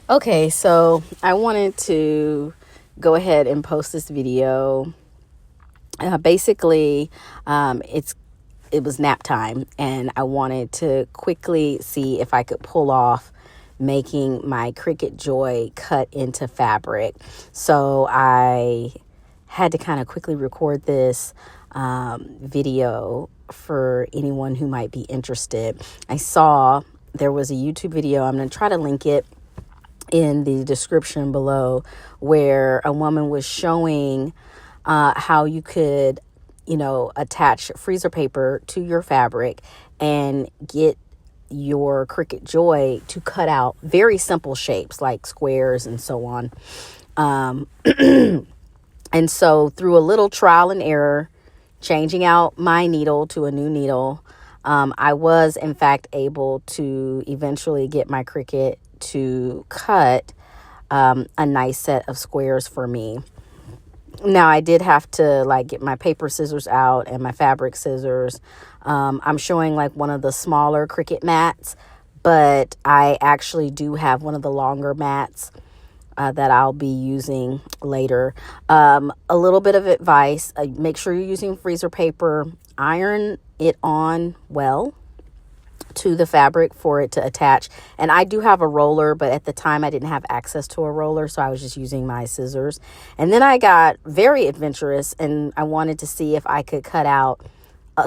Okay, so I wanted to go ahead and post this video. Basically, it was nap time, and I wanted to quickly see if I could pull off making my Cricut Joy cut into fabric. So I had to kind of quickly record this video for anyone who might be interested. I saw there was a YouTube video. I'm going to try to link it in the description below, where a woman was showing how you could, attach freezer paper to your fabric and get your Cricut Joy to cut out very simple shapes like squares and so on. And so through a little trial and error, changing out my needle to a new needle, I was in fact able to eventually get my Cricut to cut a nice set of squares for me. Now, I did have to get my paper scissors out and my fabric scissors. I'm showing one of the smaller Cricut mats, but I actually do have one of the longer mats that I'll be using later. A little bit of advice: make sure you're using freezer paper. Iron it on well to the fabric for it to attach. And I do have a roller, but at the time I didn't have access to a roller, so I was just using my scissors. And then I got very adventurous, and I wanted to see if I could cut out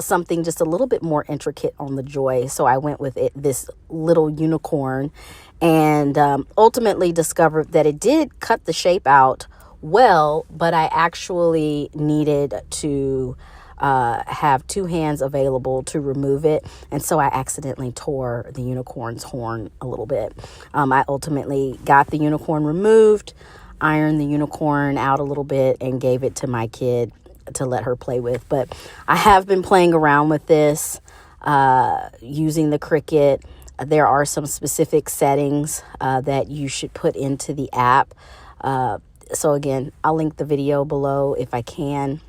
something just a little bit more intricate on the Joy. So I went with this little unicorn, and ultimately discovered that it did cut the shape out well, but I actually needed to have two hands available to remove it. And so I accidentally tore the unicorn's horn a little bit. I ultimately got the unicorn removed, ironed the unicorn out a little bit, and gave it to my kid to let her play with. But I have been playing around with this using the Cricut. There are some specific settings that you should put into the app. So again, I'll link the video below if I can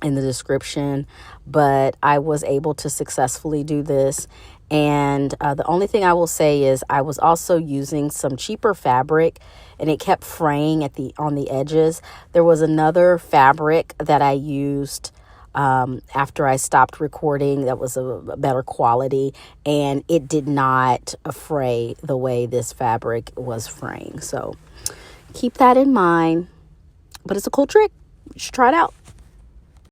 in the description, but I was able to successfully do this. And the only thing I will say is I was also using some cheaper fabric, and it kept fraying on the edges. There was another fabric that I used after I stopped recording that was a better quality, and it did not fray the way this fabric was fraying. So keep that in mind, but it's a cool trick. You should try it out.